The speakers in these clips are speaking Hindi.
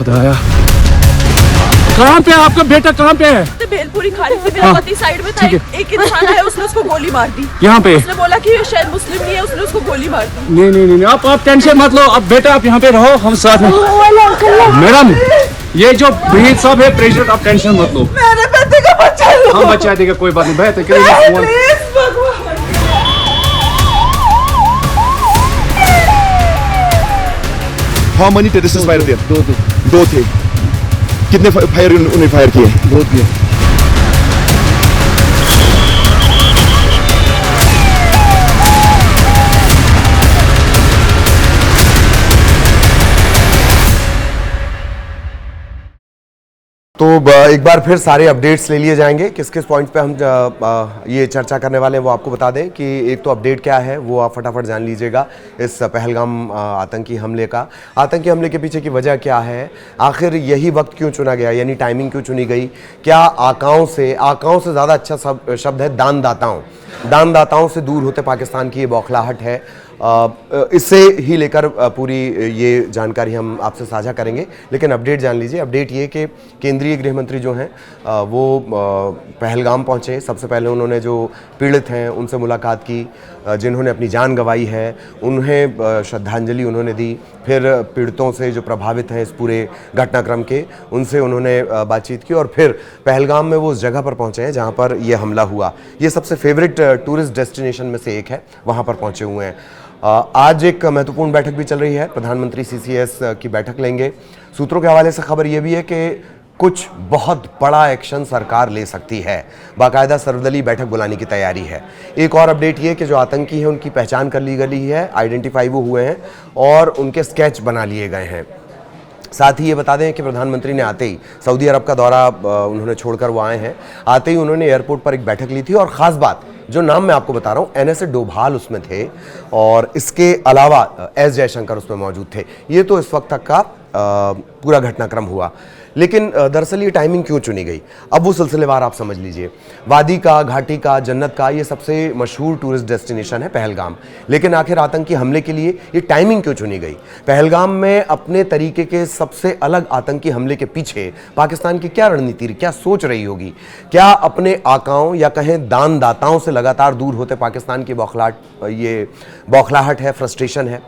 खुदाया, कहाँ पे है आपका बेटा, कहाँ पे है? तो भेलपुरी खा रही थी, मेरा पति साइड में था, एक इंसान है, उसने उसको गोली मार दी। यहाँ पे उसने बोला कि ये शायद मुस्लिम नहीं है, उसने उसको गोली मार दी। नहीं नहीं नहीं, आप टेंशन मत लो, अब बेटा आप यहाँ पे रहो, हम साथ में। मैडम, ये जो ब्रीद साहब है प्रेशर, आप टेंशन मत लो, मेरे पति का बच्चा लो। हम बचा देगा, कोई बात नहीं। भाई प्लीज भगवान। How many terrorists fire there? दो थे। कितने फायर उन्होंने फायर किए? 2 किए। तो एक बार फिर सारे अपडेट्स ले लिए जाएंगे। किस किस पॉइंट पे हम ये चर्चा करने वाले हैं वो आपको बता दें कि एक तो अपडेट क्या है वो आप फटाफट जान लीजिएगा इस पहलगाम आतंकी हमले का। आतंकी हमले के पीछे की वजह क्या है, आखिर यही वक्त क्यों चुना गया, यानी टाइमिंग क्यों चुनी गई? क्या आकाओं से ज़्यादा अच्छा शब्द है दानदाताओं से दूर होते पाकिस्तान की ये बौखलाहट है। इससे ही लेकर पूरी ये जानकारी हम आपसे साझा करेंगे, लेकिन अपडेट जान लीजिए। अपडेट ये कि केंद्रीय गृह मंत्री जो हैं वो पहलगाम पहुंचे। सबसे पहले उन्होंने जो पीड़ित हैं उनसे मुलाकात की, जिन्होंने अपनी जान गंवाई है उन्हें श्रद्धांजलि उन्होंने दी। फिर पीड़ितों से जो प्रभावित हैं इस पूरे घटनाक्रम के, उनसे उन्होंने बातचीत की और फिर पहलगाम में वो उस जगह पर पहुंचे हैं जहां पर ये हमला हुआ। ये सबसे फेवरेट टूरिस्ट डेस्टिनेशन में से एक है, वहां पर पहुंचे हुए हैं। आज एक महत्वपूर्ण बैठक भी चल रही है, प्रधानमंत्री CCS की बैठक लेंगे। सूत्रों के हवाले से खबर यह भी है कि कुछ बहुत बड़ा एक्शन सरकार ले सकती है, बाकायदा सर्वदलीय बैठक बुलाने की तैयारी है। एक और अपडेट ये कि जो आतंकी हैं उनकी पहचान कर ली गई है, आइडेंटिफाई वो हुए हैं और उनके स्केच बना लिए गए हैं। साथ ही ये बता दें कि प्रधानमंत्री ने आते ही सऊदी अरब का दौरा उन्होंने छोड़कर वो आए हैं, आते ही उन्होंने एयरपोर्ट पर एक बैठक ली थी और ख़ास बात जो नाम मैं आपको बता रहा हूँ, NSA डोभाल उसमें थे और इसके अलावा S जयशंकर उसमें मौजूद थे। ये तो इस वक्त तक का पूरा घटनाक्रम हुआ, लेकिन दरअसल ये टाइमिंग क्यों चुनी गई, अब वो सिलसिलेवार आप समझ लीजिए। वादी का, घाटी का, जन्नत का, ये सबसे मशहूर टूरिस्ट डेस्टिनेशन है पहलगाम, लेकिन आखिर आतंकी हमले के लिए ये टाइमिंग क्यों चुनी गई? पहलगाम में अपने तरीके के सबसे अलग आतंकी हमले के पीछे पाकिस्तान की क्या रणनीति, क्या सोच रही होगी? क्या अपने आकाओं या कहें दानदाताओं से लगातार दूर होते पाकिस्तान की बौखलाहट है, फ्रस्ट्रेशन है?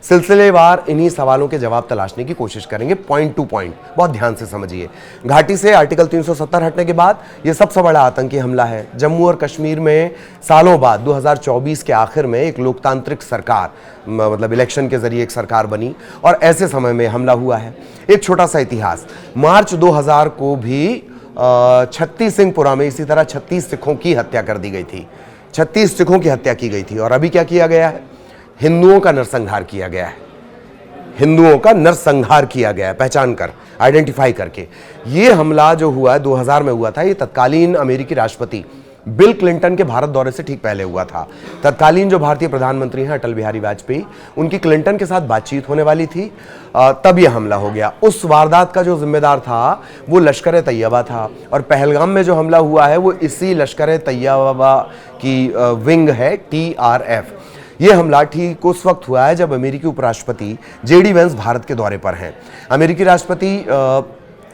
सिलसिलेवार इन्हीं सवालों के जवाब तलाशने की कोशिश करेंगे, पॉइंट टू पॉइंट, बहुत ध्यान से समझिए। घाटी से आर्टिकल 370 हटने के बाद ये सबसे बड़ा आतंकी हमला है। जम्मू और कश्मीर में सालों बाद 2024 के आखिर में एक लोकतांत्रिक सरकार, मतलब इलेक्शन के जरिए एक सरकार बनी और ऐसे समय में हमला हुआ है। एक छोटा सा इतिहास, मार्च 2000 को भी 36 सिंहपुरा में इसी तरह 36 सिखों की हत्या कर दी गई थी, 36 सिखों की हत्या की गई थी। और अभी क्या किया गया है? हिंदुओं का नरसंहार किया गया है, हिंदुओं का नरसंहार किया गया है, पहचान कर, आइडेंटिफाई करके। ये हमला जो हुआ 2000 में हुआ था, ये तत्कालीन अमेरिकी राष्ट्रपति बिल क्लिंटन के भारत दौरे से ठीक पहले हुआ था। तत्कालीन जो भारतीय प्रधानमंत्री हैं अटल बिहारी वाजपेयी, उनकी क्लिंटन के साथ बातचीत होने वाली थी, तब यह हमला हो गया। उस वारदात का जो जिम्मेदार था वो लश्कर तैयबा था और पहलगाम में जो हमला हुआ है वो इसी लश्कर तैयबा की विंग है, TRF। ये हमला ठीक उस वक्त हुआ है जब अमेरिकी उपराष्ट्रपति JD वेंस भारत के दौरे पर हैं। अमेरिकी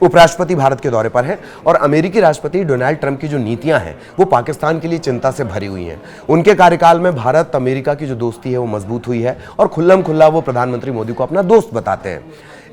उपराष्ट्रपति भारत के दौरे पर हैं और अमेरिकी राष्ट्रपति डोनाल्ड ट्रंप की जो नीतियां हैं वो पाकिस्तान के लिए चिंता से भरी हुई हैं। उनके कार्यकाल में भारत अमेरिका की जो दोस्ती है वो मजबूत हुई है और खुल्लम खुल्ला वो प्रधानमंत्री मोदी को अपना दोस्त बताते हैं।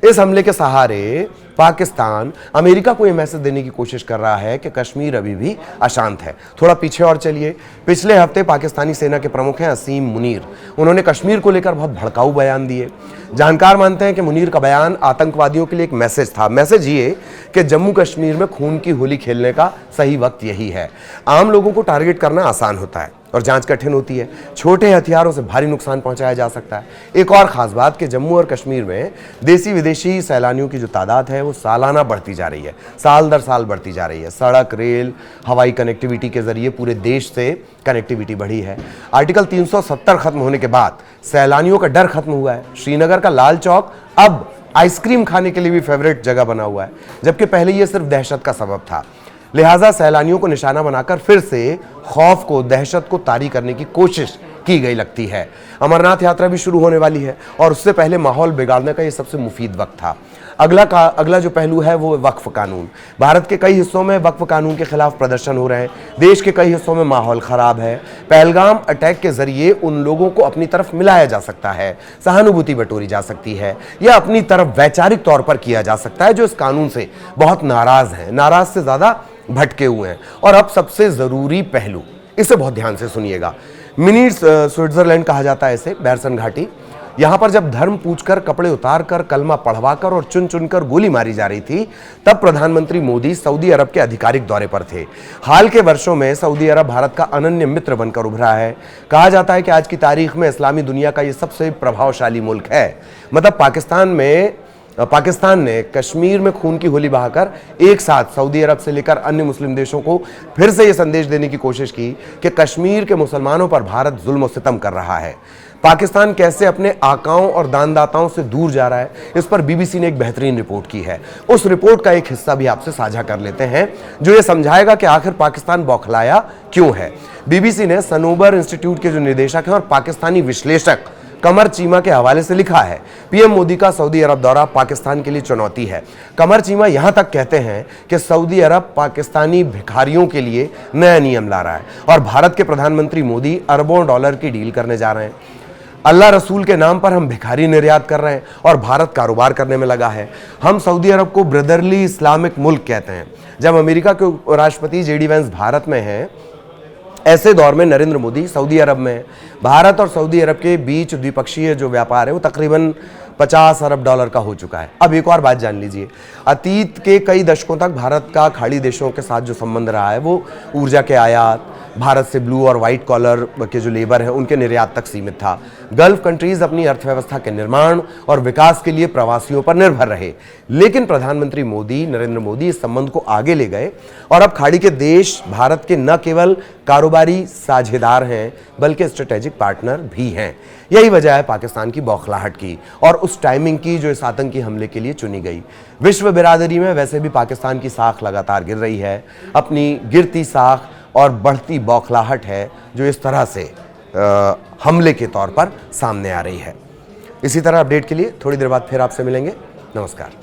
इस हमले के सहारे पाकिस्तान अमेरिका को यह मैसेज देने की कोशिश कर रहा है कि कश्मीर अभी भी अशांत है। थोड़ा पीछे और चलिए, पिछले हफ्ते पाकिस्तानी सेना के प्रमुख हैं असीम मुनीर, उन्होंने कश्मीर को लेकर बहुत भड़काऊ बयान दिए। जानकार मानते हैं कि मुनीर का बयान आतंकवादियों के लिए एक मैसेज था। मैसेज ये कि जम्मू कश्मीर में खून की होली खेलने का सही वक्त यही है। आम लोगों को टारगेट करना आसान होता है और जांच कठिन होती है, छोटे हथियारों से भारी नुकसान पहुंचाया जा सकता है। एक और खास बात कि जम्मू और कश्मीर में देसी विदेशी सैलानियों की जो तादाद है वो सालाना बढ़ती जा रही है, साल दर साल बढ़ती जा रही है। सड़क, रेल, हवाई कनेक्टिविटी के जरिए पूरे देश से कनेक्टिविटी बढ़ी है। आर्टिकल 370 खत्म होने के बाद सैलानियों का डर खत्म हुआ है। श्रीनगर का लाल चौक अब आइसक्रीम खाने के लिए भी फेवरेट जगह बना हुआ है, जबकि पहले यह सिर्फ दहशत का सबब था। लिहाजा सैलानियों को निशाना बनाकर फिर से खौफ को, दहशत को तारी करने की कोशिश की गई लगती है। अमरनाथ यात्रा भी शुरू होने वाली है और उससे पहले माहौल बिगाड़ने का ये सबसे मुफीद वक्त था। अगला जो पहलू है वो वक्फ कानून। भारत के कई हिस्सों में वक्फ कानून के खिलाफ प्रदर्शन हो रहे हैं। देश के कई हिस्सों में माहौल खराब है। पहलगाम अटैक के जरिए उन लोगों को अपनी तरफ मिलाया जा सकता है, सहानुभूति बटोरी जा सकती है, या अपनी तरफ वैचारिक तौर पर किया जा सकता है जो इस कानून से बहुत नाराज हैं, नाराज से ज्यादा भटके हुए हैं। और अब सबसे जरूरी पहलू, इसे बहुत ध्यान से सुनिएगा। मिनी स्विट्जरलैंड कहा जाता है इसे, बैरसन घाटी। यहां पर जब धर्म पूछकर, कपड़े उतारकर, कलमा पढ़वाकर और चुन चुनकर गोली मारी जा रही थी, तब प्रधानमंत्री मोदी सऊदी अरब के आधिकारिक दौरे पर थे। हाल के वर्षों में सऊदी अरब भारत का अनन्य मित्र बनकर उभरा है। कहा जाता है कि आज की तारीख में इस्लामी दुनिया का यह सबसे प्रभावशाली मुल्क है। मतलब पाकिस्तान ने कश्मीर में खून की होली बहाकर एक साथ सऊदी अरब से लेकर अन्य मुस्लिम देशों को फिर से यह संदेश देने की कोशिश की कि कश्मीर के मुसलमानों पर भारत जुल्म और सितम कर रहा है। पाकिस्तान कैसे अपने आकाओं और दानदाताओं से दूर जा रहा है, इस पर बीबीसी ने एक बेहतरीन रिपोर्ट की है। उस रिपोर्ट का एक हिस्सा भी आपसे साझा कर लेते हैं जो ये समझाएगा कि आखिर पाकिस्तान बौखलाया क्यों है। बीबीसी ने सनोबर इंस्टीट्यूट के जो निदेशक हैं और पाकिस्तानी विश्लेषक कमर चीमा के हवाले से लिखा है, पीएम मोदी का सऊदी अरब दौरा पाकिस्तान के लिए चुनौती है। कमर चीमा यहां तक कहते हैं कि सऊदी अरब पाकिस्तानी भिखारियों के लिए नया नियम ला रहा है और भारत के प्रधानमंत्री मोदी अरबों डॉलर की डील करने जा रहे हैं। अल्लाह रसूल के नाम पर हम भिखारी निर्यात कर रहे हैं और भारत कारोबार करने में लगा है। हम सऊदी अरब को ब्रदरली इस्लामिक मुल्क कहते हैं। जब अमेरिका के राष्ट्रपति जेडी वेंस भारत में हैं, ऐसे दौर में नरेंद्र मोदी सऊदी अरब में है। भारत और सऊदी अरब के बीच द्विपक्षीय जो व्यापार है वो तकरीबन 50 अरब डॉलर का हो चुका है। अब एक और बात जान लीजिए, अतीत के कई दशकों तक भारत का खाड़ी देशों के साथ जो संबंध रहा है वो ऊर्जा के आयात, भारत से ब्लू और व्हाइट कॉलर के जो लेबर हैं उनके निर्यात तक सीमित था। गल्फ कंट्रीज अपनी अर्थव्यवस्था के निर्माण और विकास के लिए प्रवासियों पर निर्भर रहे। लेकिन प्रधानमंत्री नरेंद्र मोदी इस संबंध को आगे ले गए और अब खाड़ी के देश भारत के न केवल कारोबारी साझेदार हैं बल्कि स्ट्रेटेजिक पार्टनर भी हैं। यही वजह है पाकिस्तान की बौखलाहट की और उस टाइमिंग की जो इस आतंकी हमले के लिए चुनी गई। विश्व बिरादरी में वैसे भी पाकिस्तान की साख लगातार गिर रही है। अपनी गिरती साख और बढ़ती बौखलाहट है जो इस तरह से हमले के तौर पर सामने आ रही है। इसी तरह अपडेट के लिए थोड़ी देर बाद फिर आपसे मिलेंगे। नमस्कार।